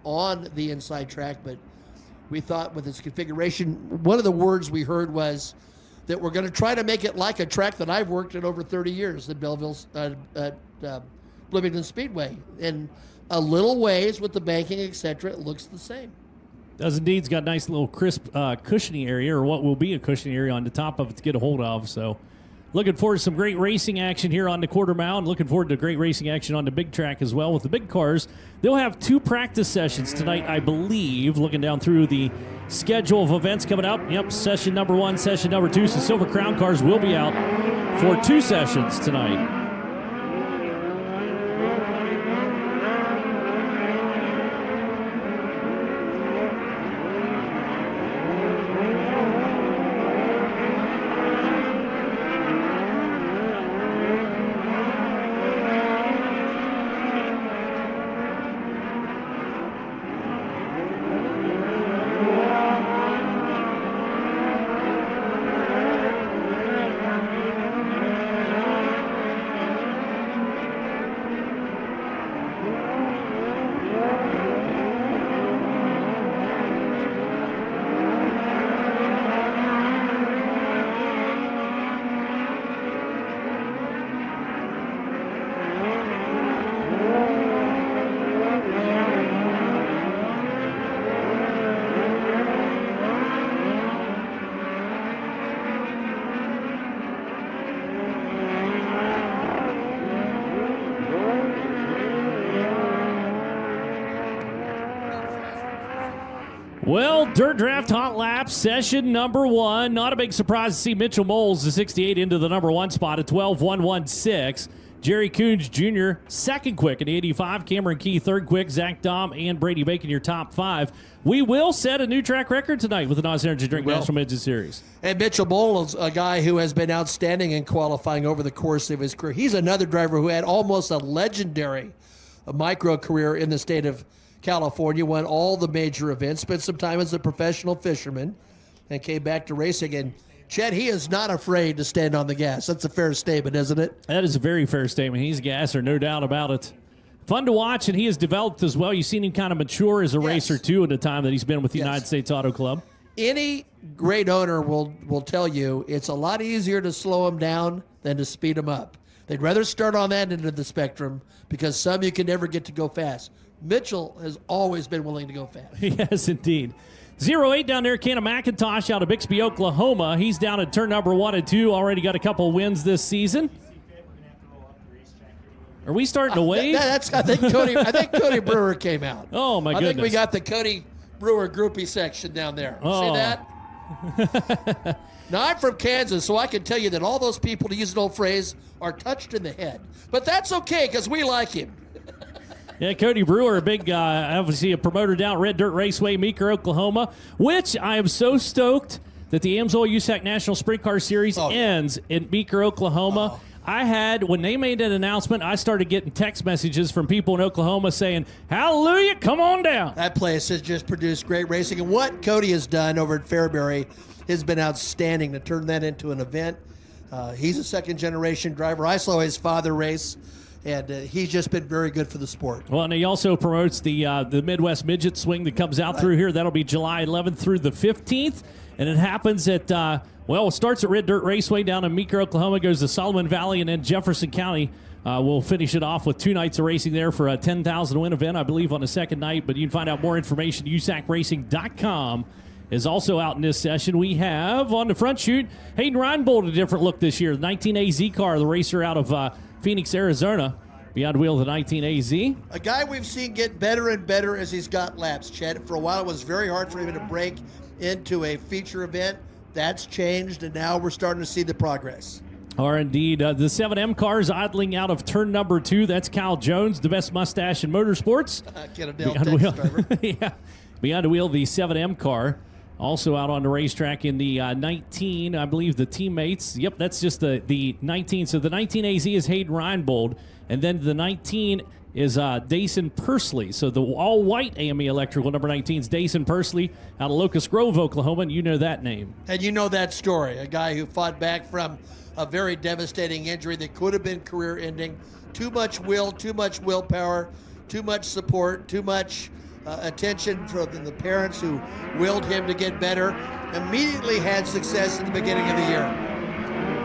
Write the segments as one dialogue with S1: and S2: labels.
S1: on the inside track, but we thought with its configuration, one of the words we heard was that we're going to try to make it like a track that I've worked in over 30 years at Belleville's Bloomington Speedway. In a little ways with the banking, etc., it looks the same.
S2: Does indeed. It's got a nice little crisp cushioning area, or what will be a cushioning area on the top of it to get a hold of. So looking forward to some great racing action here on the quarter mile, and looking forward to great racing action on the big track as well with the big cars. They'll have 2 practice sessions tonight, I believe, looking down through the schedule of events coming up. Yep, session number 1, session number 2. So Silver Crown cars will be out for 2 sessions tonight. Well, Dirt Draft Hot Lap session number 1. Not a big surprise to see Mitchell Moles, the 68, into the number 1 spot at 12.116. Jerry Coons Jr., second quick at 85. Cameron Key, third quick. Zach Dahm and Brady Bacon, your top 5. We will set a new track record tonight with the NOS Energy Drink National Midget Series.
S1: And Mitchell Moles, a guy who has been outstanding in qualifying over the course of his career. He's another driver who had almost a legendary micro career in the state of California, won all the major events, spent some time as a professional fisherman, and came back to racing. And Chet, he is not afraid to stand on the gas. That's a fair statement, isn't it?
S2: That is a very fair statement. He's a gasser, no doubt about it. Fun to watch, and he has developed as well. You've seen him kind of mature as a racer, too, in the time that he's been with the United States Auto Club.
S1: Any great owner will tell you it's a lot easier to slow him down than to speed him up. They'd rather start on that end of the spectrum because some you can never get to go fast. Mitchell has always been willing to go fast.
S2: Yes, indeed. 08 down there, Kenna McIntosh out of Bixby, Oklahoma. He's down at turn number 1 and 2. Already got a couple wins this season. Are we starting to wave?
S1: I think Cody Brewer came out.
S2: Oh, my goodness.
S1: I think we got the Cody Brewer groupie section down there.
S2: Oh.
S1: See that? Now, I'm from Kansas, so I can tell you that all those people, to use an old phrase, are touched in the head. But that's okay, because we like him.
S2: Yeah, Cody Brewer, a big, obviously a promoter down at Red Dirt Raceway, Meeker, Oklahoma, which I am so stoked that the Amsoil USAC National Sprint Car Series ends in Meeker, Oklahoma. When they made that announcement, I started getting text messages from people in Oklahoma saying, hallelujah, come on down.
S1: That place has just produced great racing. And what Cody has done over at Fairbury has been outstanding to turn that into an event. He's a second-generation driver. I saw his father race. And he's just been very good for the sport.
S2: Well, and he also promotes the Midwest Midget Swing that comes out through here. That'll be July 11th through the 15th. And it happens at, it starts at Red Dirt Raceway down in Meeker, Oklahoma, goes to Solomon Valley, and then Jefferson County. We'll finish it off with 2 nights of racing there for a $10,000 win event, I believe, on the second night. But you can find out more information at USACRacing.com. Is also out in this session. We have on the front chute, Hayden Reinbold, a different look this year. The 19AZ car, the racer out of Phoenix, Arizona, behind the wheel of the 19AZ.
S1: A guy we've seen get better and better as he's got laps, Chad. For a while, it was very hard for him to break into a feature event. That's changed, and now we're starting to see the progress.
S2: Are indeed. The 7M cars idling out of turn number 2. That's Kyle Jones, the best mustache in motorsports. Behind the wheel of the 7M car. Also out on the racetrack in the 19, I believe the teammates. Yep, that's just the 19. So the 19AZ is Hayden Reinbold, and then the 19 is Dayson Pursley. So the all-white AME Electrical number 19 is Dayson Pursley out of Locust Grove, Oklahoma, and you know that name.
S1: And you know that story, a guy who fought back from a very devastating injury that could have been career-ending. Too much will, too much willpower, too much support, too much attention from the parents who willed him to get better. Immediately had success at the beginning of the year.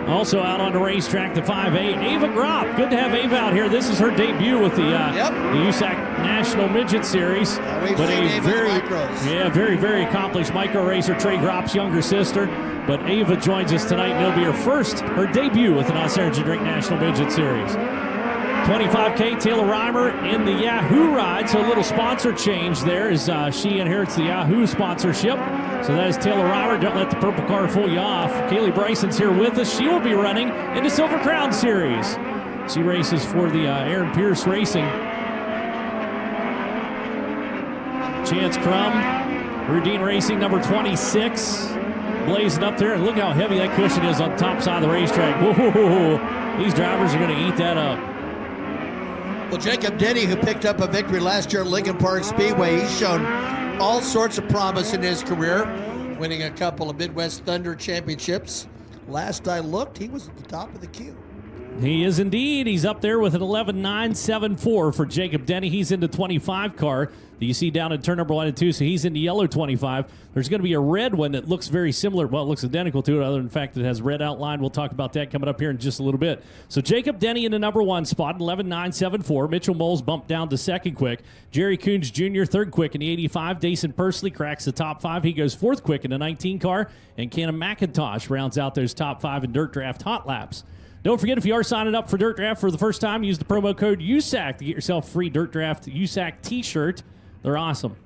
S2: Also out on the racetrack, the 5'8", Ava Gropp. Good to have Ava out here. This is her debut with the USAC National Midget Series.
S1: We've seen Ava in the micros.
S2: Very, very accomplished micro racer, Trey Gropp's younger sister. But Ava joins us tonight, and it'll be her debut with the Nos Energy Drink National Midget Series. 25K, Taylor Reimer in the Yahoo ride. So a little sponsor change there as she inherits the Yahoo sponsorship. So that is Taylor Reimer. Don't let the purple car fool you off. Kaylee Bryson's here with us. She will be running in the Silver Crown Series. She races for the Aaron Pierce Racing. Chance Crum, Rudine Racing, number 26. Blazing up there. And look how heavy that cushion is on the top side of the racetrack. Whoa, these drivers are going to eat that up.
S1: Well, Jacob Denny, who picked up a victory last year at Lincoln Park Speedway, he's shown all sorts of promise in his career, winning a couple of Midwest Thunder championships. Last I looked, he was at the top of the queue.
S2: He is indeed. He's up there with an 11.974 for Jacob Denny. He's in the 25 car that you see down in turn number 1 and 2, so he's in the yellow 25. There's going to be a red one that looks very similar. Well, it looks identical to it, other than the fact that it has red outline. We'll talk about that coming up here in just a little bit. So Jacob Denny in the number 1 spot, 11.974. Mitchell Moles bumped down to second quick. Jerry Coons Jr. third quick in the 85. Dason Pursley cracks the top 5. He goes fourth quick in the 19 car. And Cannon McIntosh rounds out those top 5 in Dirt Draft Hot Laps. Don't forget, if you are signing up for Dirt Draft for the first time, use the promo code USAC to get yourself a free Dirt Draft USAC t-shirt. They're awesome.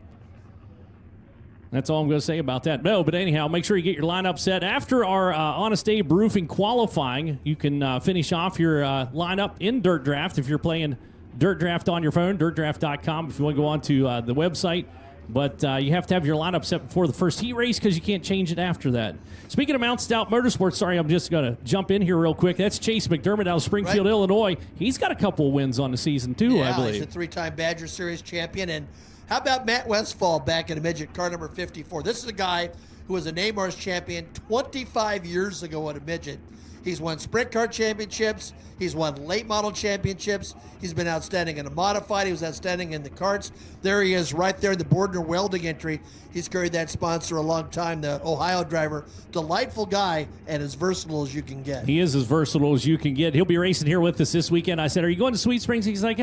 S2: That's all I'm going to say about that. No, but anyhow, make sure you get your lineup set. After our Honest Abe Roofing qualifying, you can finish off your lineup in Dirt Draft if you're playing Dirt Draft on your phone, dirtdraft.com if you want to go on to the website. But you have to have your lineup set before the first heat race because you can't change it after that. Speaking of Mount Stout Motorsports, sorry, I'm just going to jump in here real quick. That's Chase McDermott out of Springfield, Illinois. He's got a couple of wins on the season, too, I believe.
S1: He's a 3-time Badger Series champion. And how about Matt Westfall back in a midget, car number 54? This is a guy who was a Neymars champion 25 years ago at a midget. He's won sprint car championships. He's won late model championships. He's been outstanding in the modified. He was outstanding in the karts. There he is right there in the Bordner welding entry. He's carried that sponsor a long time, the Ohio driver. Delightful guy and as versatile as you can get.
S2: He is as versatile as you can get. He'll be racing here with us this weekend. I said, are you going to Sweet Springs? He's like,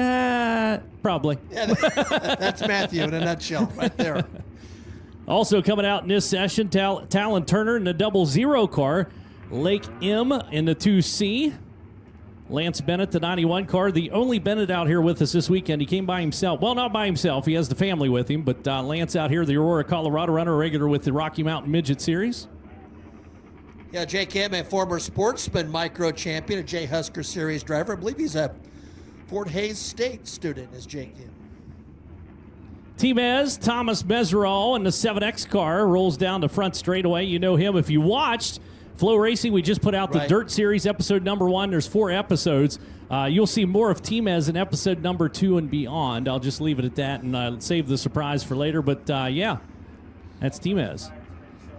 S2: probably.
S1: Yeah, that's Matthew in a nutshell right there.
S2: Also coming out in this session, Talon Turner in the 00 car. Lake M in the 2C. Lance Bennett, the 91 car. The only Bennett out here with us this weekend. He came by himself. Well, not by himself. He has the family with him. But Lance out here, the Aurora, Colorado runner, regular with the Rocky Mountain Midget Series.
S1: Yeah, Jay Kim, a former Sportsman micro champion, a J Husker Series driver. I believe he's a Fort Hays State student, is Jay Kim.
S2: T-Mez, Thomas Meserol in the 7X car rolls down the front straightaway. You know him if you watched FloRacing. We just put out the Dirt Series episode number 1. There's 4 episodes. You'll see more of T-Mez in episode number 2 and beyond. I'll just leave it at that and save the surprise for later. But, yeah, that's T-Mez.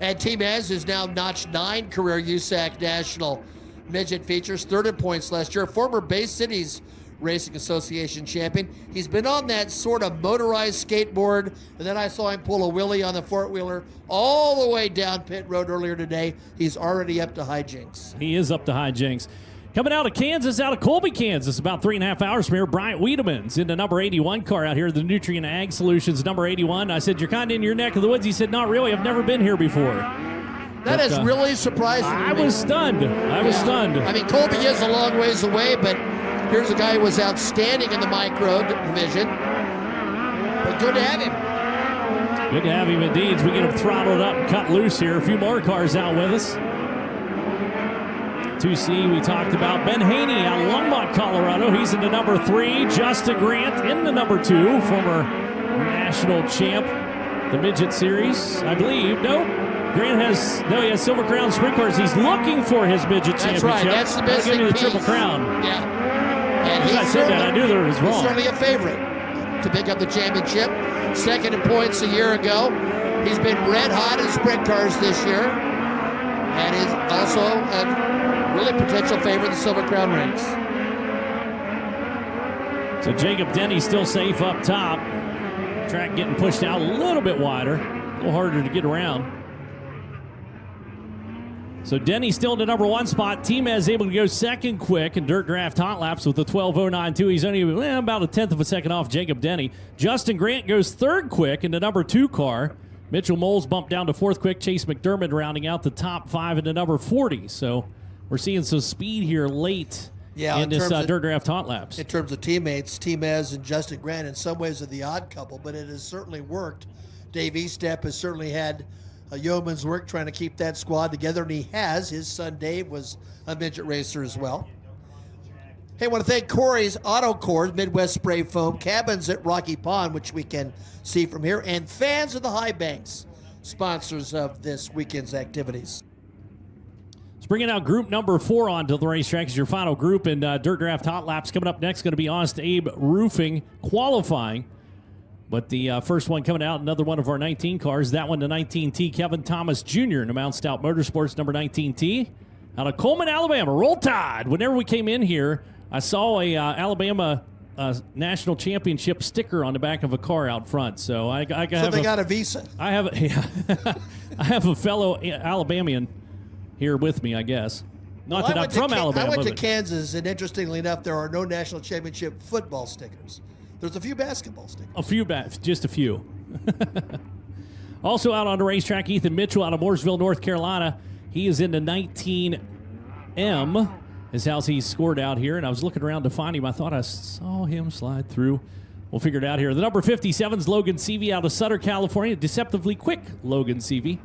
S1: And T-Mez is now notched 9 career USAC National Midget features, third in points last year. Former Bay Cities Racing Association champion. He's been on that sort of motorized skateboard, and then I saw him pull a wheelie on the four-wheeler all the way down pit road earlier today. He's already up to hijinks.
S2: He is up to hijinks. Coming out of Kansas, out of Colby, Kansas, about 3.5 hours from here, Bryant Wiedemann's in the number 81 car out here, the Nutrient Ag Solutions number 81. I said, you're kind of in your neck of the woods. He said, not really. I've never been here before.
S1: That is really surprising.
S2: I was stunned. I was stunned.
S1: I mean, Colby is a long ways away, but here's a guy who was outstanding in the micro division. But good to have him.
S2: Good to have him indeed. We get him throttled up and cut loose here. A few more cars out with us. 2C, we talked about Ben Haney out of Longmont, Colorado. He's in the number 3. Justin Grant in the number 2. Former national champ, the Midget Series, I believe. No, Grant has, he has Silver Crown Sprint Cars. He's looking for his Midget championship.
S1: That's right. That's the best
S2: thing. Give me the
S1: piece.
S2: Triple Crown.
S1: Yeah. And
S2: I said that, I knew that was wrong.
S1: He's certainly a favorite to pick up the championship. Second in points a year ago. He's been red hot in sprint cars this year. And is also a really potential favorite in the Silver Crown ranks.
S2: So Jacob Denny still safe up top. Track getting pushed out a little bit wider, a little harder to get around. So Denny still in the number 1 spot. Timez able to go second quick in Dirt Draft Hot Laps with the 12:09.2. He's only about a tenth of a second off Jacob Denny. Justin Grant goes third quick in the number 2 car. Mitchell Moles bumped down to fourth quick. Chase McDermott rounding out the top 5 in the number 40. So we're seeing some speed here late in this Dirt Draft Hot Laps.
S1: In terms of teammates, Timez and Justin Grant in some ways are the odd couple, but it has certainly worked. Dave Estep has certainly had a yeoman's work trying to keep that squad together, and he has. His son Dave was a midget racer as well. Hey, I want to thank Corey's Auto Cores, Midwest Spray Foam, Cabins at Rocky Pond, which we can see from here, and Fans of the High Banks, sponsors of this weekend's activities.
S2: Let's bring out group number 4 onto the racetrack as your final group in Dirt Draft Hot Laps. Coming up next, going to be Honest Abe Roofing qualifying. But the first one coming out, another one of our 19 cars. That one, the 19T, Kevin Thomas Jr. in the Mount Stout Motorsports, number 19T. Out of Coleman, Alabama. Roll Tide. Whenever we came in here, I saw a Alabama national championship sticker on the back of a car out front. So I
S1: so they got a visa.
S2: I have I have a fellow Alabamian here with me, I guess. Not that I'm from Alabama.
S1: I went to Kansas, and interestingly enough, there are no national championship football stickers. There's a few basketball stickers.
S2: Just a few. Also out on the racetrack, Ethan Mitchell out of Mooresville, North Carolina. He is in the 19M. Is how he's scored out here, and I was looking around to find him. I thought I saw him slide through. We'll figure it out here. The number 57 is Logan Seavey out of Sutter, California. Deceptively quick Logan Seavey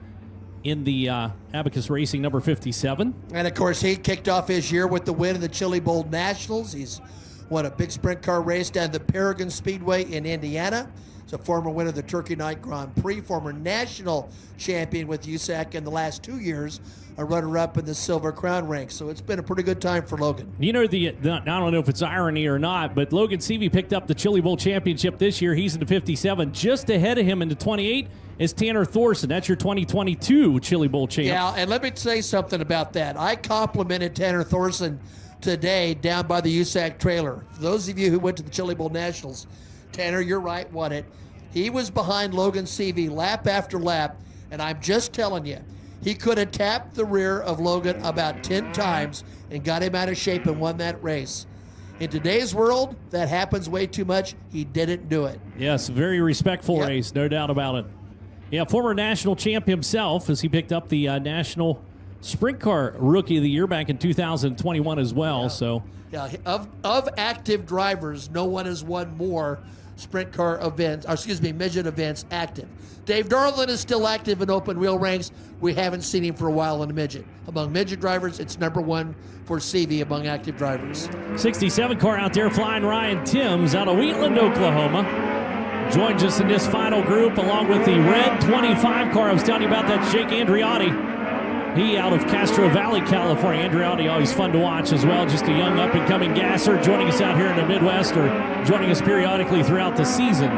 S2: in the Abacus Racing number 57.
S1: And, of course, he kicked off his year with the win in the Chili Bowl Nationals. He's won a big sprint car race down the Paragon Speedway in Indiana. He's a former winner of the Turkey Night Grand Prix, former national champion with USAC in the last 2 years, a runner-up in the Silver Crown ranks. So it's been a pretty good time for Logan.
S2: You know, I don't know if it's irony or not, but Logan Seavey picked up the Chili Bowl championship this year. He's in the 57. Just ahead of him in the 28 is Tanner Thorson. That's your 2022 Chili Bowl champ.
S1: Yeah, and let me say something about that. I complimented Tanner Thorson today down by the USAC trailer. For those of you who went to the Chili Bowl Nationals, Tanner, you're right, won it. He was behind Logan Seavey lap after lap, and I'm just telling you, he could have tapped the rear of Logan about 10 times and got him out of shape and won that race. In today's world, that happens way too much. He didn't do it.
S2: Yes, very respectful race, no doubt about it. Yeah, former national champ himself as he picked up the National Sprint Car Rookie of the Year back in 2021 as well.
S1: Yeah.
S2: So,
S1: of active drivers, no one has won more sprint car events, midget events active. Dave Darland is still active in open wheel ranks. We haven't seen him for a while in the midget. Among midget drivers, it's number 1 for CV among active drivers.
S2: 67 car out there flying. Ryan Timms out of Wheatland, Oklahoma. Joins us in this final group along with the red 25 car. I was telling you about that, Jake Andriotti. He out of Castro Valley, California. Andriotti, always fun to watch as well. Just a young up-and-coming gasser joining us out here in the Midwest or joining us periodically throughout the season.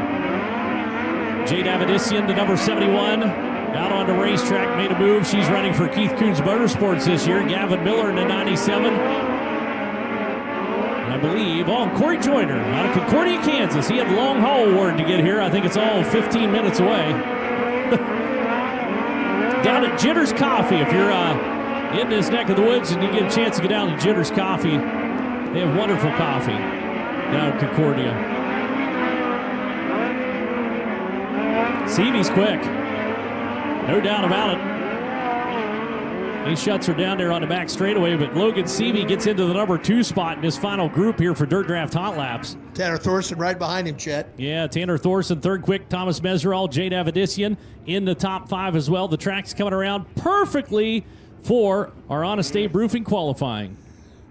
S2: Jade Avedissian, the number 71, out on the racetrack, made a move. She's running for Keith Coons Motorsports this year. Gavin Miller in the 97. And I believe, Corey Joyner out of Concordia, Kansas. He had the long haul award to get here. I think it's all 15 minutes away. Down at Jitter's Coffee, if you're in this neck of the woods and you get a chance to get down to Jitter's Coffee, they have wonderful coffee down at Concordia. Seavey's quick, no doubt about it. He shuts her down there on the back straightaway, but Logan Seavey gets into the number 2 spot in his final group here for Dirt Draft Hot Laps.
S1: Tanner Thorson right behind him, Chet.
S2: Yeah, Tanner Thorson, third quick. Thomas Meserol, Jade Avedissian in the top 5 as well. The track's coming around perfectly for our Honest Abe Roofing qualifying.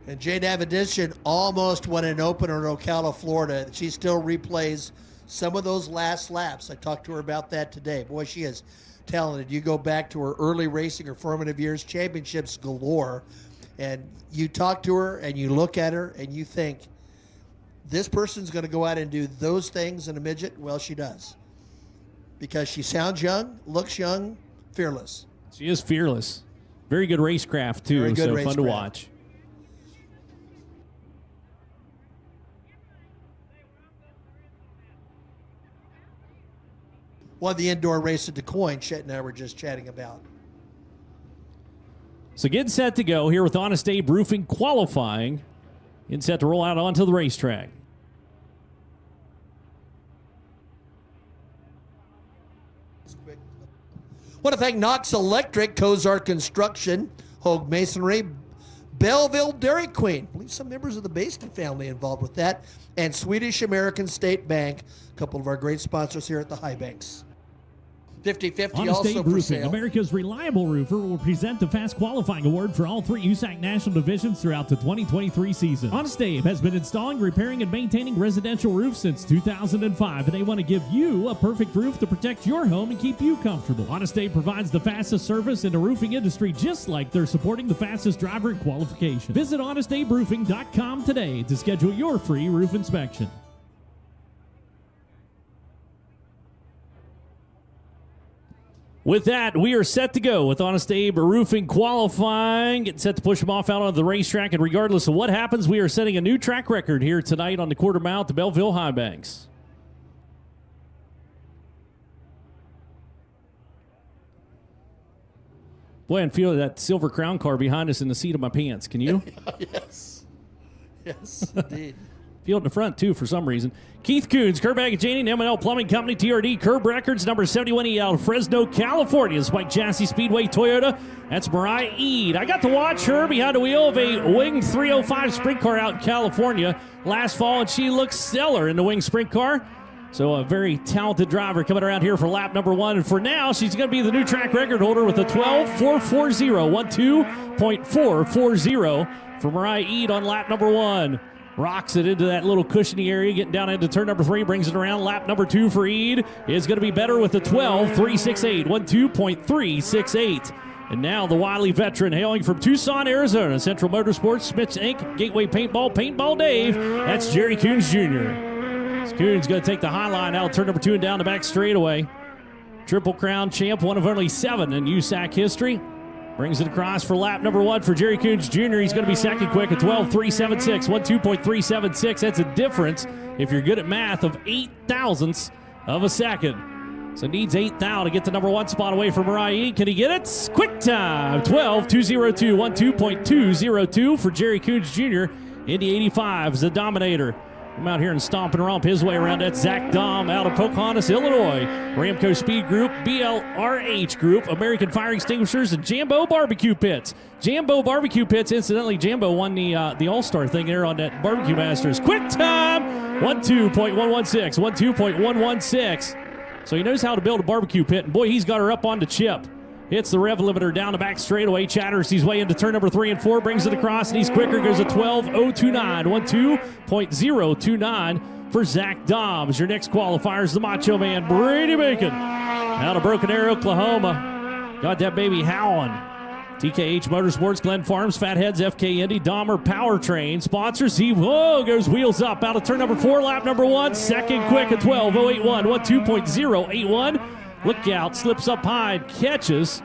S1: And Jade Avedissian almost won an opener in Ocala, Florida. She still replays some of those last laps. I talked to her about that today. Boy, she is talented. You go back to her early racing or formative years, championships galore, and you talk to her and you look at her and you think, this person's going to go out and do those things in a midget? Well, she does. Because she sounds young, looks young, fearless.
S2: She is fearless. Very good racecraft, too,
S1: Very good
S2: so
S1: racecraft.
S2: Fun to watch.
S1: won the indoor race at DuQuoin. Chet and I were just chatting about.
S2: So getting set to go here with Honest Abe Roofing qualifying. Getting set to roll out onto the racetrack.
S1: Want to thank Knox Electric, Cozart Construction, Hogue Masonry, Belleville Dairy Queen. I believe some members of the Baston family involved with that. And Swedish American State Bank, a couple of our great sponsors here at the High Banks. 50-50
S3: Honest
S1: also
S3: Abe
S1: for
S3: Roofing,
S1: sale.
S3: America's reliable roofer, will present the Fast Qualifying Award for all 3 USAC national divisions throughout the 2023 season. Honest Abe has been installing, repairing, and maintaining residential roofs since 2005, and they want to give you a perfect roof to protect your home and keep you comfortable. Honest Abe provides the fastest service in the roofing industry, just like they're supporting the fastest driver in qualification. Visit honestaberoofing.com today to schedule your free roof inspection.
S2: With that, we are set to go with Honest Abe Roofing qualifying. Getting set to push them off out onto the racetrack. And regardless of what happens, we are setting a new track record here tonight on the quarter mile at the Belleville High Banks. Boy, I feel that silver crown car behind us in the seat of my pants. Can you?
S1: Yes. Yes, indeed.
S2: Feel it in the front, too, for some reason. Keith Coons, Curb Agajanian, M&L Plumbing Company, TRD, Curb Records, number 71E out of Fresno, California. Spike Chassis Speedway, Toyota. That's Mariah Eade. I got to watch her behind the wheel of a Wing 305 sprint car out in California last fall, and she looks stellar in the Wing sprint car. So a very talented driver coming around here for lap number 1. And for now, she's going to be the new track record holder with a 12.440, 12.440 for Mariah Eade on lap number 1. Rocks it into that little cushiony area, getting down into turn number 3, brings it around. Lap number 2 for Eade is going to be better with a 12.368, 12.368. And now the wily veteran hailing from Tucson, Arizona, Central Motorsports, Smiths Inc., Gateway Paintball Dave. That's Jerry Coons Jr. Coons going to take the high line out, turn number 2 and down the back straightaway. Triple Crown champ, one of only 7 in USAC history. Brings it across for lap number 1 for Jerry Coons Jr. He's going to be second quick at 12.376, 12.376. That's a difference, if you're good at math, of 8 thousandths of a second. So needs 8 thou to get the number 1 spot away from Mariah Eade. Can he get it? Quick time, 12.202, 12.202 for Jerry Coons Jr. Indy 85 is the dominator. Come out here and stomp and romp his way around. That's Zach Dahm out of Pocahontas, Illinois. Ramco Speed Group, BLRH Group, American Fire Extinguishers, and Jambo Barbecue Pits. Jambo Barbecue Pits, incidentally, Jambo won the All-Star thing there on that Barbecue Masters. Quick time, 12.116, 12.116. So he knows how to build a barbecue pit, and boy, he's got her up on the chip. Hits the rev limiter down the back straightaway. Chatters his way into turn number 3 and 4. Brings it across, and he's quicker. Goes a 12.029. 12.029 for Zach Dobbs. Your next qualifier is the Macho Man, Brady Bacon. Out of Broken Arrow, Oklahoma. Got that baby howling. TKH Motorsports, Glen Farms, Fatheads, FK Indy, Dahmer Powertrain. Sponsors, goes wheels up. Out of turn number 4, lap number 1. Second quick at 12.081. 12.081. Look out, slips up high, catches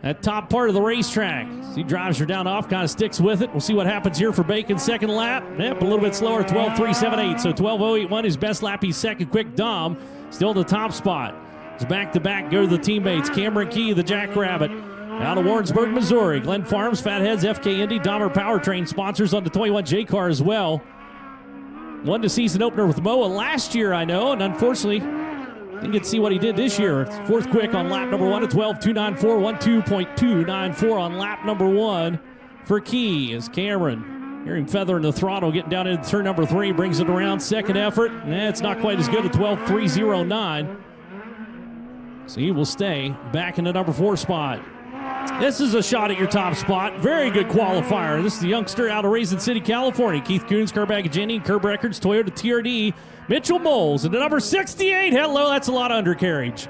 S2: that top part of the racetrack. He drives her down off, kind of sticks with it. We'll see what happens here for Bacon. Second lap, yep, a little bit slower, 12.378. So 12.081, his best lap. He's second quick. Dom still in the top spot. It's back-to-back, go to the teammates. Cameron Key, the Jackrabbit, out of Warrensburg, Missouri. Glen Farms, Fatheads, FK Indy, Dahmer Powertrain sponsors on the 21J car as well. Won the season opener with Moa last year, I know, and unfortunately, didn't get to see what he did this year. Fourth quick on lap number 1 at 12.294, 12.294 on lap number 1 for Key as Cameron, hearing feather in the throttle, getting down into turn number 3, brings it around. Second effort, it's not quite as good at 12.309. So he will stay back in the number 4 spot. This is a shot at your top spot. Very good qualifier. This is the youngster out of Raisin City, California. Keith Coons, Curb Agajanian, Curb Records, Toyota TRD, Mitchell Moles, and the number 68. Hello, that's a lot of undercarriage.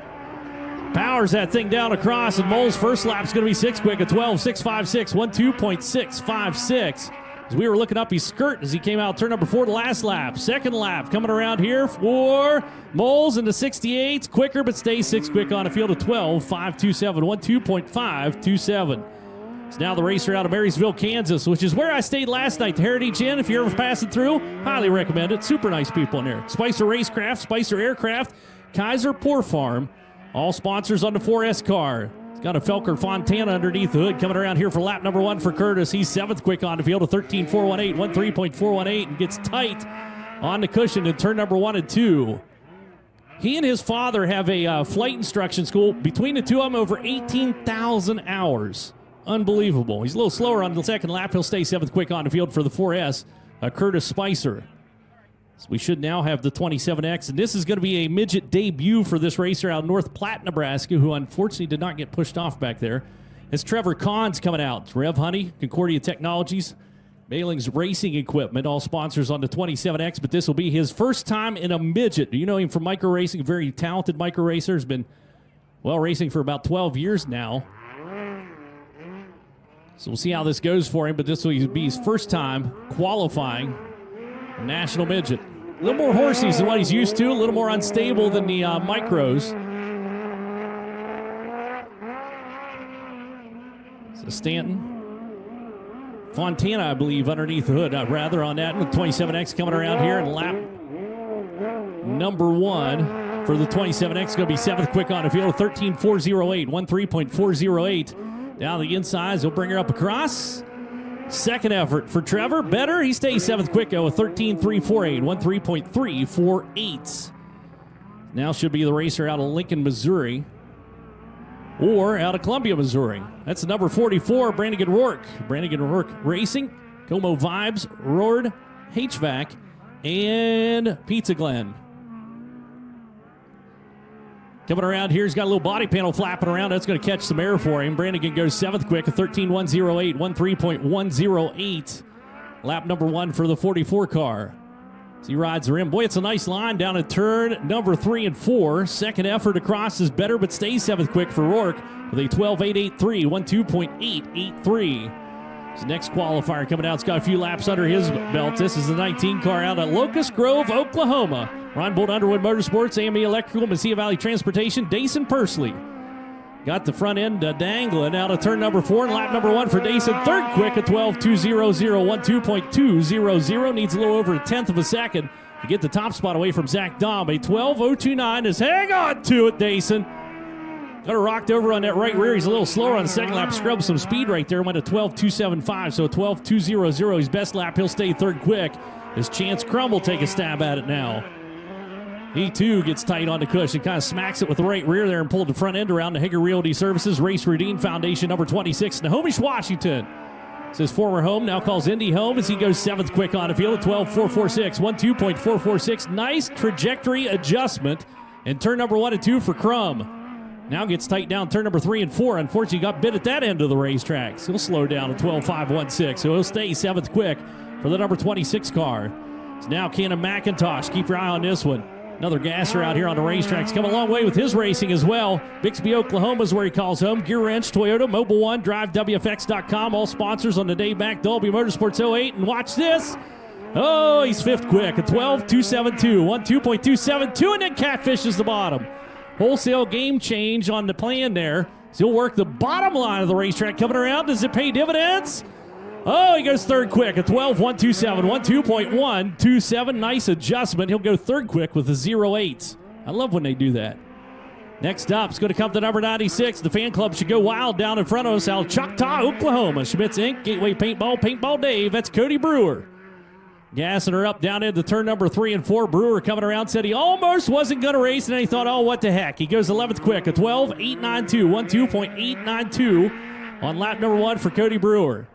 S2: Powers that thing down across, and Moles' first lap's going to be 6 quick at 12.656, 12.656. As we were looking up his skirt as he came out turn number 4 the last lap. Second lap coming around here for Moles in the 68s. Quicker, but stays 6 quick on a field of 12.527, 12.527. It's now the racer out of Marysville, Kansas, which is where I stayed last night. The Heritage Inn, if you're ever passing through, highly recommend it. Super nice people in there. Spicer Racecraft, Spicer Aircraft, Kaiser Poor Farm, All sponsors on the 4S car. It's got a Felker Fontana underneath the hood coming around here for lap number 1 for Curtis. He's 7th quick on the field, a 13.418, 13.418, and gets tight on the cushion in turn number 1 and 2. He and his father have a flight instruction school. Between the two of them, over 18,000 hours. Unbelievable. He's a little slower on the second lap. He'll stay 7th quick on the field for the 4S, Curtis Spicer. So we should now have the 27X, and this is going to be a midget debut for this racer out of North Platte, Nebraska, who unfortunately did not get pushed off back there. It's Trevor Cahn's coming out. Rev Honey, Concordia Technologies, Bailing's Racing Equipment, all sponsors on the 27X, but this will be his first time in a midget. You know him from micro racing, very talented micro racer, has been, well, racing for about 12 years now. So we'll see how this goes for him, but this will be his first time qualifying a national midget. A little more horses than what he's used to, a little more unstable than the micros. So Stanton. Fontana, I believe, underneath the hood, rather on that. And the 27X coming around here in lap number 1 for the 27X. Going to be 7th quick on the field, 13.408, 13.408. Down the insides, he'll bring her up across. Second effort for Trevor. Better. He stays 7th quick, with 13.348, 13.348. Now should be the racer out of Lincoln, Missouri, or out of Columbia, Missouri. That's the number 44, Brannigan Rourke. Brannigan Rourke Racing, Como Vibes, Roard, HVAC, and Pizza Glen. Coming around here, he's got a little body panel flapping around. That's going to catch some air for him. Brannigan goes 7th quick, a 13.108, 13.108. Lap number 1 for the 44 car. As he rides the rim. Boy, it's a nice line down at turn number 3 and 4. Second effort across is better, but stays 7th quick for Rourke with a 12.883, 12.883. His next qualifier coming out. It's got a few laps under his belt. This is the 19 car out at Locust Grove, Oklahoma. Ron Bolt Underwood Motorsports, AME Electrical, Mesilla Valley Transportation, Dason Pursley. Got the front end dangling out of turn number 4 and lap number 1 for Dason. 3rd quick at 12.200, 12.200. Needs a little over 1/10 of a second to get the top spot away from Zach Dahm. A 12.029 is hang on to it, Dason. Got her rocked over on that right rear. He's a little slower on the second lap. Scrubbed some speed right there. Went to 12.275, so 12.200. His best lap. He'll stay 3rd quick. As Chance Crum will take a stab at it now. He, too, gets tight on the cushion. Kind of smacks it with the right rear there and pulled the front end around. The Hager Realty Services Race Routine Foundation, number 26, Snohomish, Washington. It's his former home, now calls Indy home as he goes 7th quick on the field at 12.446, 12.446. Nice trajectory adjustment. And turn number 1 and 2 for Crum. Now gets tight down turn number 3 and 4. Unfortunately, got bit at that end of the racetrack. So he'll slow down at 12.516. So he'll stay 7th quick for the number 26 car. It's now Cannon McIntosh. Keep your eye on this one. Another gasser out here on the racetrack. He's come a long way with his racing as well. Bixby, Oklahoma is where he calls home. Gear Wrench, Toyota, Mobile One, DriveWFX.com. All sponsors on the day back. Dolby Motorsports 08. And watch this. Oh, he's 5th quick at 12.272. 12.272, and then catfishes the bottom. Wholesale game change on the plan there. So he'll work the bottom line of the racetrack. Coming around, does it pay dividends? Oh, he goes 3rd quick at 12.127, 12.127. Nice adjustment. He'll go 3rd quick with a 0.8. I love when they do that. Next up is going to come to number 96. The fan club should go wild down in front of us out of Choctaw, Oklahoma. Schmitz Inc., Gateway Paintball Dave. That's Cody Brewer. Gassing her up down into turn number 3 and 4. Brewer coming around, said he almost wasn't going to race, and then he thought, oh, what the heck. He goes 11th quick at 12.892, 12.892 on lap number 1 for Cody Brewer.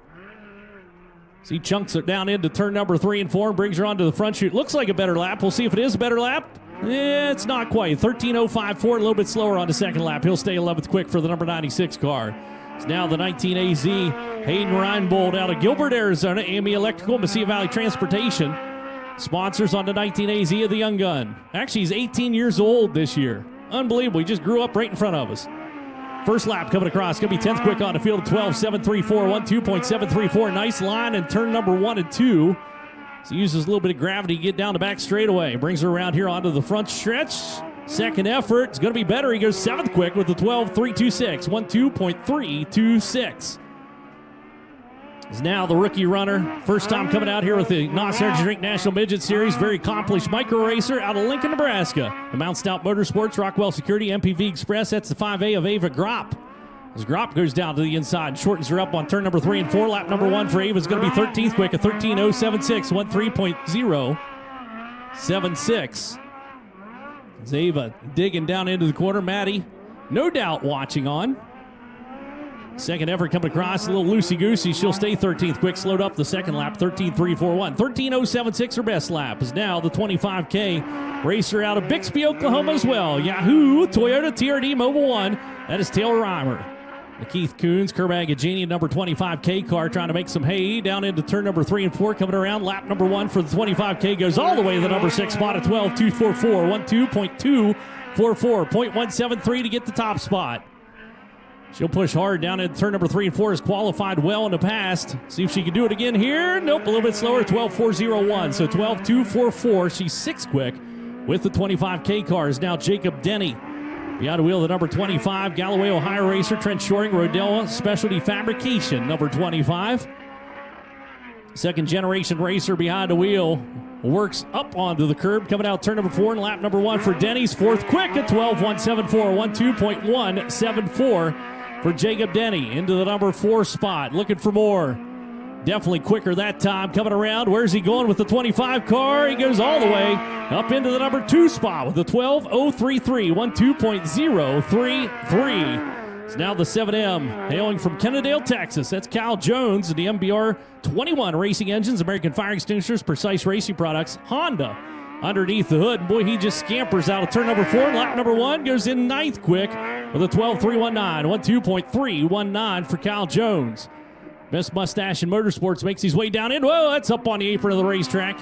S2: So he chunks it down into turn number 3 and 4 and brings her onto the front chute. Looks like a better lap. We'll see if it is a better lap. It's not quite. 13.054, a little bit slower on the second lap. He'll stay 11th quick for the number 96 car. It's now the 19 AZ. Hayden Reinbold out of Gilbert, Arizona. AME Electrical, Mesilla Valley Transportation. Sponsors on the 19 AZ of the Young Gun. Actually, he's 18 years old this year. Unbelievable. He just grew up right in front of us. First lap coming across. Going to be 10th quick on the field at 12.734, 12.734. Nice line in turn number 1 and 2. So he uses a little bit of gravity to get down the back straightaway. Brings her around here onto the front stretch. Second effort. It's going to be better. He goes 7th quick with the 12.326, 12.326. is now the rookie runner. First time coming out here with the NOS Energy Drink National Midget Series. Very accomplished micro racer out of Lincoln, Nebraska. The Mount Stout Motorsports, Rockwell Security, MPV Express. That's the 5A of Ava Gropp. As Gropp goes down to the inside, shortens her up on turn number 3 and 4. Lap number 1 for Ava is going to be 13th quick, a 13.076, 13.076. As Ava digging down into the corner. Maddie, no doubt, watching on. Second effort coming across, a little loosey-goosey. She'll stay 13th quick, slowed up the second lap, 13.341. 13.076 her best lap is now the 25K racer out of Bixby, Oklahoma as well. Yahoo Toyota TRD Mobile 1. That is Taylor Reimer. Keith Coons, Kerbag Agini, number 25K car, trying to make some hay down into turn number 3 and 4. Coming around, lap number 1 for the 25K goes all the way to the number 6 spot at 12.244, 12.244, 0.173 to get the top spot. She'll push hard down into turn number 3 and 4. Has qualified well in the past. See if she can do it again here. Nope, a little bit slower, 12.401. So 12.244. She's 6 quick with the 25K cars. Now Jacob Denny behind the wheel of the number 25. Galloway, Ohio racer. Trent Shoring, Rodella Specialty Fabrication, number 25. Second generation racer behind the wheel. Works up onto the curb. Coming out turn number 4 and lap number 1 for Denny's. 4th quick at 12.174. 12.174. For Jacob Denny into the number 4 spot. Looking for more. Definitely quicker that time. Coming around. Where's he going with the 25 car? He goes all the way up into the number 2 spot with the 12.033. 12.033. It's now the 7M hailing from Kennedale, Texas. That's Kyle Jones and the MBR 21 Racing Engines, American Fire Extinguishers, Precise Racing Products, Honda underneath the hood. And boy, he just scampers out of turn number 4. Lap number 1 goes in 9th quick with a 12.319. 12.319 for Kyle Jones. Best Mustache in Motorsports makes his way down in. Whoa, that's up on the apron of the racetrack.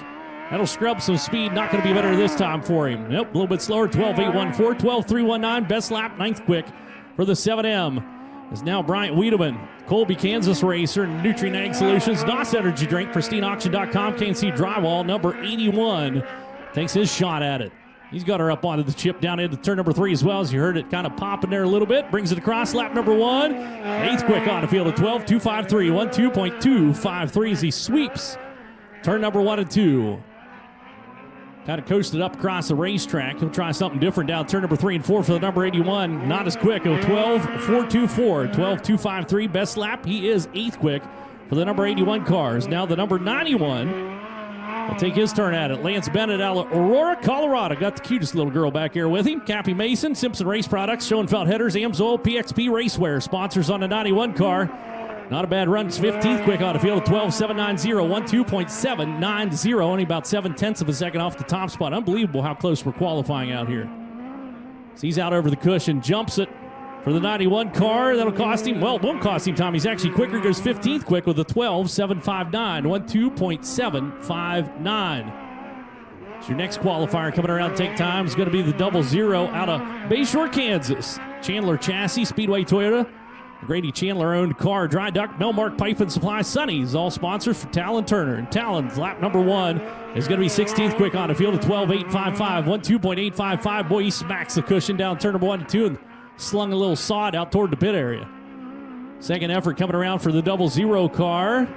S2: That'll scrub some speed. Not going to be better this time for him. Nope, a little bit slower. 12.814. 12.319. Best lap, 9th quick for the 7M. Is now Bryant Wiedemann, Colby, Kansas racer, Nutrient Ag Solutions, NOS Energy Drink, PristineAuction.com, KNC Drywall, number 81. Takes his shot at it. He's got her up onto the chip down into turn number 3 as well, as you heard it kind of popping there a little bit. Brings it across lap number 1. 8th quick on the field at 12.253. 12.253 as he sweeps turn number 1 and 2. Kind of coasted up across the racetrack. He'll try something different down turn number 3 and 4 for the number 81. Not as quick. 12.424. 12.253. Best lap. He is 8th quick for the number 81 cars. Now the number 91 will take his turn at it. Lance Bennett out of Aurora, Colorado. Got the cutest little girl back here with him. Cappy Mason, Simpson Race Products, Schoenfeld Headers, Amsoil, PXP Racewear. Sponsors on the 91 car. Not a bad run. It's 15th quick on the field at 12.790. 12.790. Only about 7/10 of a second off the top spot. Unbelievable how close we're qualifying out here. So he's out over the cushion. Jumps it for the 91 car. That'll cost him, well, it won't cost him time. He's actually quicker. Goes 15th quick with a 12.759. 12.759. So your next qualifier coming around to take time is going to be the 00 out of Bayshore, Kansas. Chandler Chassis, Speedway Toyota. Grady Chandler-owned car. Dry Duck, Melmark Pipe and Supply, Sonny's, all sponsors for Talon Turner. And Talon's lap number 1 is going to be 16th quick on the field at 12.855. 12.855. Boy, he smacks the cushion down turn number 1 and 2 and slung a little sod out toward the pit area. Second effort coming around for the 00 car.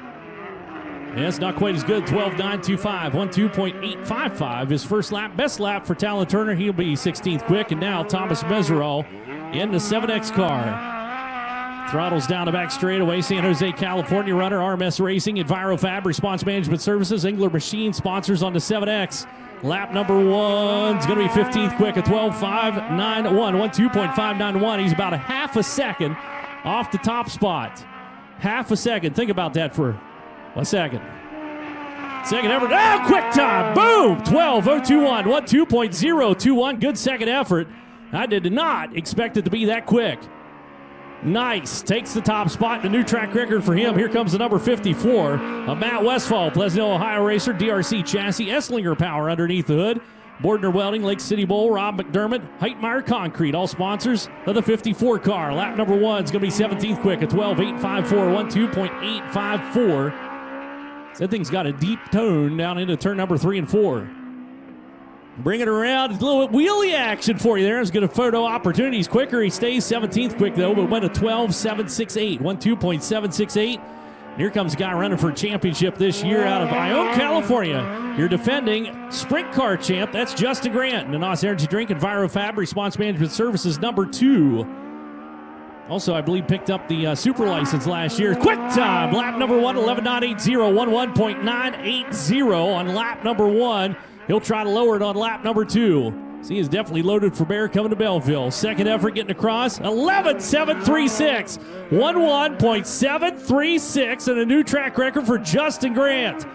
S2: Yeah, it's not quite as good. 12.925. 12.855. His first lap, best lap for Talon Turner. He'll be 16th quick. And now Thomas Mesereau in the 7X car. Throttles down the back straightaway. San Jose, California runner. RMS Racing, EnviroFab, Response Management Services, Engler Machine sponsors on the 7X. Lap number 1 is going to be 15th quick at 12.591. 12.591. He's about a half a second off the top spot. Half a second. Think about that for a second. Second effort. Oh, quick time. Boom. 12.021. 12.021. Good second effort. I did not expect it to be that quick. Nice. Takes the top spot. The new track record for him. Here comes the number 54 of Matt Westfall. Pleasantville, Ohio racer. DRC chassis. Esslinger power underneath the hood. Bordner Welding, Lake City Bowl, Rob McDermott, Heitmeyer Concrete. All sponsors of the 54 car. Lap number 1 is going to be 17th quick at 12.854. 12.854. That thing's got a deep tone down into turn number 3 and 4. Bring it around. A little wheelie action for you there. He's got a photo opportunities quicker. He stays 17th quick, though, but went to 12.768. 12.768. Here comes a guy running for a championship this year out of Ione, California. Your defending sprint car champ, that's Justin Grant. And the NOS Energy Drink and EnviroFab Response Management Services #2. Also, I believe, picked up the super license last year. Quick time, lap number 1, 11.980, 11.980 on lap number 1. He'll try to lower it on lap number 2. So he is definitely loaded for bear coming to Belleville. Second effort getting across, 11.736. 11.736 and a new track record for Justin Grant.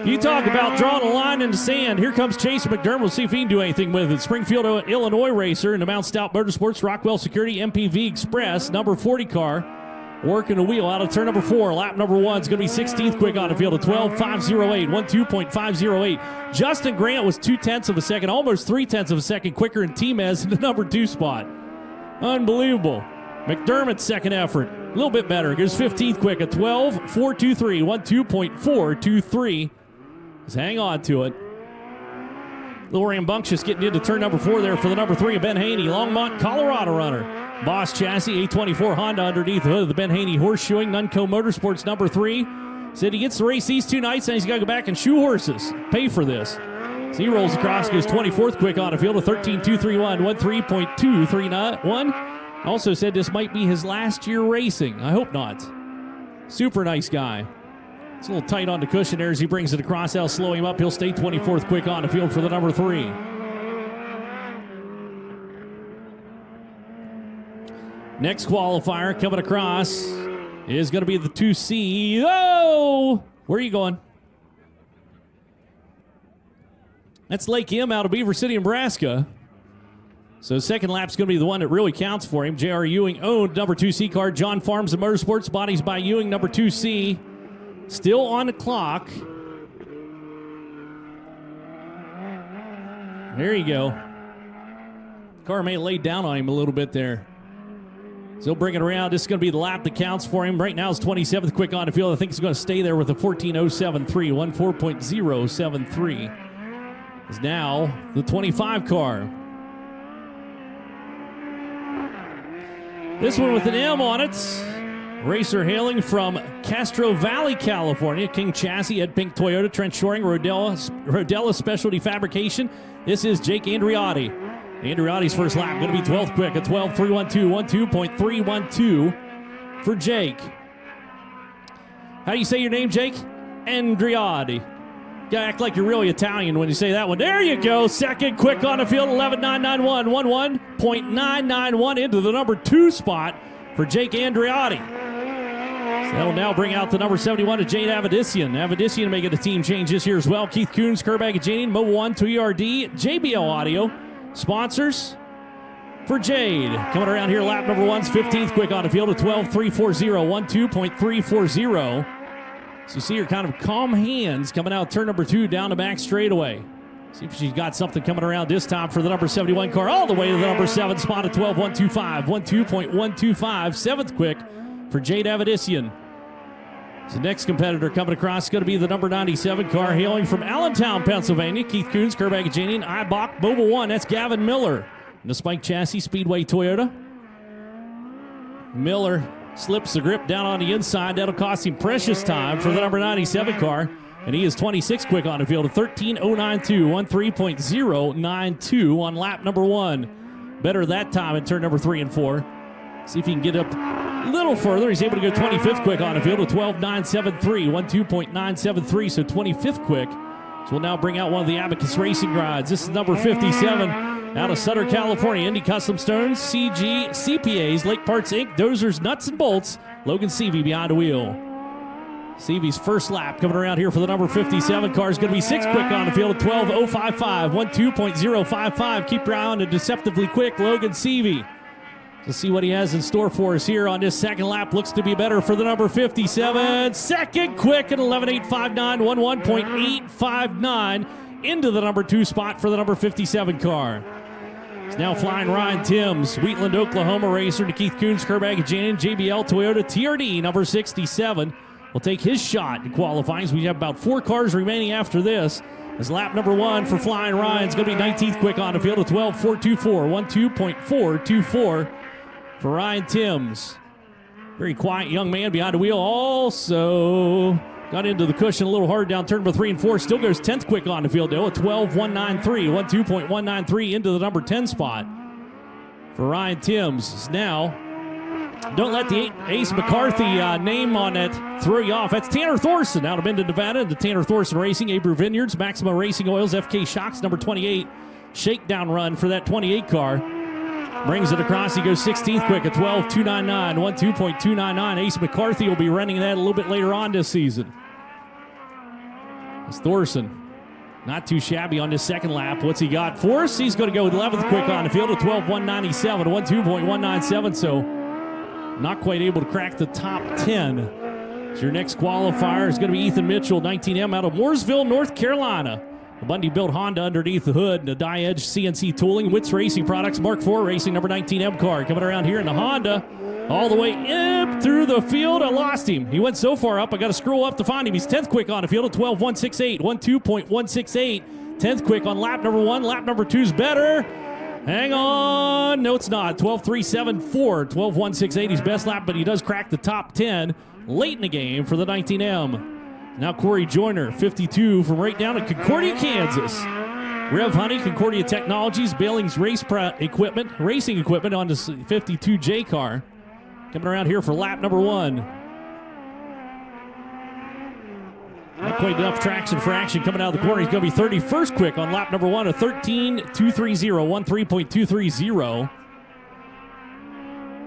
S2: You talk about drawing a line in the sand. Here comes Chase McDermott. We'll see if he can do anything with it. Springfield, Illinois racer in the Mount Stout Motorsports, Rockwell Security MPV Express, number 40 car. Working the wheel out of turn number 4. Lap number 1 is going to be 16th quick on the field at 12.508, 12.508. Justin Grant was 0.2 of a second, almost 0.3 of a second quicker than Timez in the number 2 spot. Unbelievable. McDermott's second effort, a little bit better. Goes 15th quick at 12.423, 12.423. Just hang on to it. A little rambunctious getting into turn number 4 there for the number 3 of Ben Haney, Longmont, Colorado runner. Boss chassis, A24 Honda underneath the hood of the Ben Haney Horseshoeing, Nunco Motorsports number 3. Said he gets to race these 2 nights, and he's got to go back and shoe horses. Pay for this. So he rolls across, goes 24th quick on the field of 13.231, 13.231. Also said this might be his last year racing. I hope not. Super nice guy. It's a little tight on the cushion there as he brings it across. That'll slow him up. He'll stay 24th quick on the field for the number 3. Next qualifier coming across is going to be the 2C. Oh! Where are you going? That's Lake M out of Beaver City, Nebraska. So second lap's going to be the one that really counts for him. J.R. Ewing owned number 2C car. John Farms and Motorsports, bodies by Ewing, number 2C. Still on the clock. There you go. Car may have laid down on him a little bit there. So he'll bring it around. This is going to be the lap that counts for him. Right now it's 27th quick on the field. I think he's going to stay there with a 14.073, 14.073. Is now the 25 car. This one with an M on it. Racer hailing from Castro Valley, California. King Chassis, Ed Pink Toyota, Trent Shoring, Rodella Specialty Fabrication. This is Jake Andriotti. Andriotti's first lap going to be 12th quick at 12.312, 12.312 for Jake. How do you say your name, Jake? Andriotti. You gotta act like you're really Italian when you say that one. There you go. Second quick on the field, 11.991, 11.991 into the number 2 spot for Jake Andriotti. So that'll now bring out the number 71 of Jade Avedissian. Avedissian making a team change this year as well. Keith Coons, Kerbag Janian, Mobile One, 2ERD, JBL Audio. Sponsors for Jade. Coming around here, lap number 1's 15th quick on the field at 12.340, 12.340. So you see her kind of calm hands coming out turn number 2 down the back straightaway. See if she's got something coming around this time for the number 71 car all the way to the number 7 spot at 12.125, 12.125. 7th quick for Jade Avedissian. The next competitor coming across is going to be the number 97 car hailing from Allentown, Pennsylvania. Keith Coons, Kerbag Janian, Ibach, Mobile One. That's Gavin Miller. And the Spike Chassis Speedway Toyota. Miller slips the grip down on the inside. That'll cost him precious time for the number 97 car. And he is 26 quick on the field at 13.092, 13.092 on lap number 1. Better that time in turn number 3 and 4. See if he can get up a little further. He's able to go 25th quick on the field with 12.973, 12.973, so 25th quick. So we'll now bring out one of the Abacus Racing rides. This is number 57 out of Sutter, California. Indy Custom Stones, CG, CPAs, Lake Parts Inc., Dozers, Nuts and Bolts. Logan Seavey behind the wheel. Seavey's first lap coming around here for the number 57 car is going to be 6th quick on the field at 12.055, 12.055. Keep your eye on the deceptively quick Logan Seavey. Let's see what he has in store for us here on this second lap. Looks to be better for the number 57. Second quick at 11.859, 11.859 into the number 2 spot for the number 57 car. It's now flying Ryan Timms, Wheatland, Oklahoma racer to Keith Coons, Kerbag Janian, JBL Toyota TRD, number 67. Will take his shot in qualifying. So we have about 4 cars remaining after this. As lap number 1 for Flying Ryan's going to be 19th quick on the field at 12.424, 12.424 for Ryan Timms. Very quiet young man behind the wheel. Also got into the cushion a little hard down turn number 3 and 4. Still goes 10th quick on the field, though. A 12.193. 12.193 into the number 10 spot for Ryan Timms. Now, don't let the Ace McCarthy name on it throw you off. That's Tanner Thorson out of Minden, Nevada. The Tanner Thorson Racing, Abe Roofing Vineyards, Maxima Racing Oils, FK Shocks, number 28. Shakedown run for that 28 car. Brings it across. He goes 16th quick at 12.299. 12.299. Ace McCarthy will be running that a little bit later on this season. It's Thorson. Not too shabby on this second lap. What's he got for us? He's going to go with 11th quick on the field at 12.197. 12.197. So not quite able to crack the top 10. So your next qualifier is going to be Ethan Mitchell, 19M, out of Mooresville, North Carolina. A Bundy-built Honda underneath the hood, and a die-edge CNC tooling. Witz Racing Products, Mark IV Racing, number 19M car. Coming around here in the Honda, all the way up through the field. I lost him. He went so far up, I got to scroll up to find him. He's 10th quick on the field at 12.168. 12.168. 10th quick on lap number 1. Lap number 2's better. Hang on. No, it's not. 12.374. 12.168. He's best lap, but he does crack the top 10 late in the game for the 19M. Now Corey Joyner, 52, from right down in Concordia, Kansas. Rev Honey, Concordia Technologies, Bailing's racing equipment on this 52J car. Coming around here for lap number 1. Not quite enough traction for action coming out of the corner. He's going to be 31st quick on lap number 1, a 13.230, 13.230.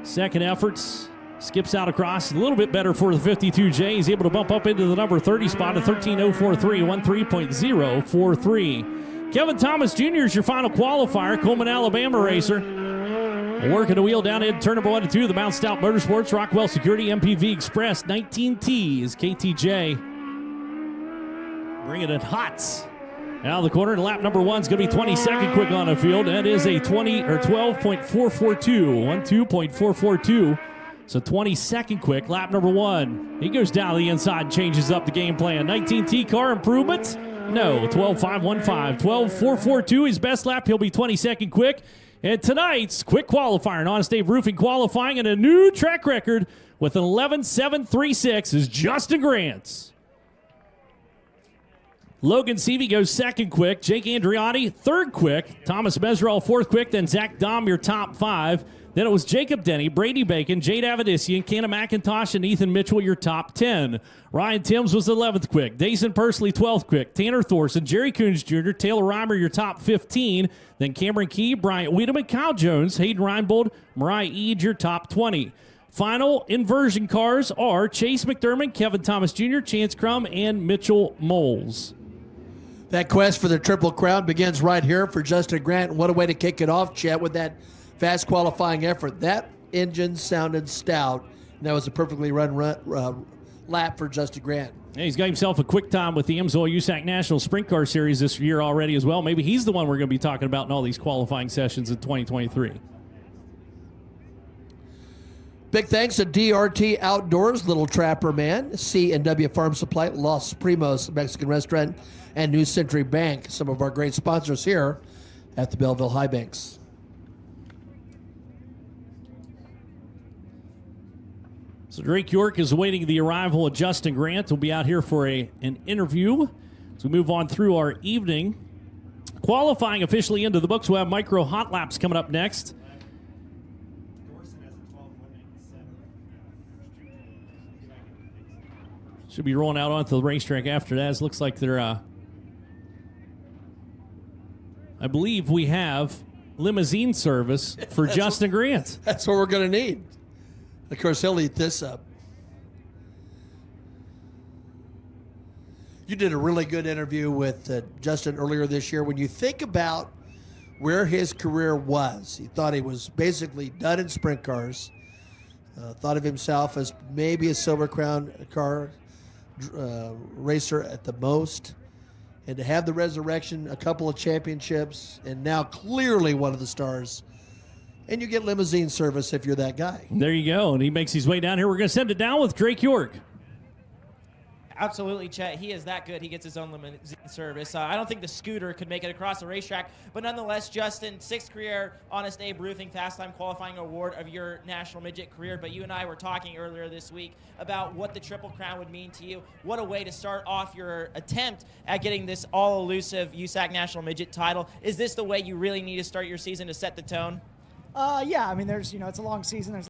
S2: Second efforts. Skips out across, a little bit better for the 52J. He's able to bump up into the number 30 spot at 13.043, 13.043. Kevin Thomas Jr. is your final qualifier, Coleman, Alabama racer. Working the wheel down in turn number 1 and 2, the Mount Stout Motorsports, Rockwell Security, MPV Express, 19T is KTJ. Bringing it hot. Out of the corner, and lap number 1 is going to be 22nd quick on the field. That is a 12.442, 12.442. So 22nd quick, lap number 1. He goes down the inside and changes up the game plan. 19T car improvement? No, 12.515. 12.442, his best lap. He'll be 22nd quick. And tonight's quick qualifier, an Honest Abe Roofing qualifying, and a new track record with an 11.736 is Justin Grant. Logan Seavey goes 2nd quick. Jake Andriotti, 3rd quick. Thomas Meserol, 4th quick. Then Zach Dahm, your top 5. Then it was Jacob Denny, Brady Bacon, Jade Avedissian, Canna McIntosh, and Ethan Mitchell, your top 10. Ryan Timms was 11th quick. Dason Persley, 12th quick. Tanner Thorson, Jerry Coons Jr., Taylor Reimer, your top 15. Then Cameron Key, Bryant Wiedemann, Kyle Jones, Hayden Reinbold, Mariah Eade, your top 20. Final inversion cars are Chase McDermott, Kevin Thomas Jr., Chance Crum, and Mitchell Moles.
S1: That quest for the Triple Crown begins right here for Justin Grant. What a way to kick it off, Chet, with that fast qualifying effort. That engine sounded stout, and that was a perfectly run lap for Justin Grant.
S2: Yeah, he's got himself a quick time with the Amsoil USAC National Sprint Car Series this year already as well. Maybe he's the one we're going to be talking about in all these qualifying sessions in 2023.
S1: Big thanks to DRT Outdoors, Little Trapper Man, C&W Farm Supply, Los Primos Mexican Restaurant, and New Century Bank, some of our great sponsors here at the Belleville High Banks.
S2: So Drake York is awaiting the arrival of Justin Grant. We'll be out here for an interview as we move on through our evening. Qualifying officially into the books. We'll have micro hot laps coming up next. Should be rolling out onto the racetrack after that. It looks like they're, I believe we have limousine service for Justin Grant.
S1: That's what we're going to need. Of course, he'll eat this up. You did a really good interview with Justin earlier this year. When you think about where his career was, he thought he was basically done in sprint cars, thought of himself as maybe a Silver Crown car racer at the most, and to have the resurrection, a couple of championships, and now clearly one of the stars. And you get limousine service if you're that guy.
S2: There you go. And he makes his way down here. We're going to send it down with Drake York.
S4: Absolutely, Chet. He is that good. He gets his own limousine service. I don't think the scooter could make it across the racetrack, but nonetheless, Justin, 6th career Honest Abe Roofing Fast Time Qualifying Award of your national midget career. But you and I were talking earlier this week about what the Triple Crown would mean to you. What a way to start off your attempt at getting this all-elusive USAC national midget title. Is this the way you really need to start your season to set the tone?
S5: Yeah, I mean, it's a long season. There's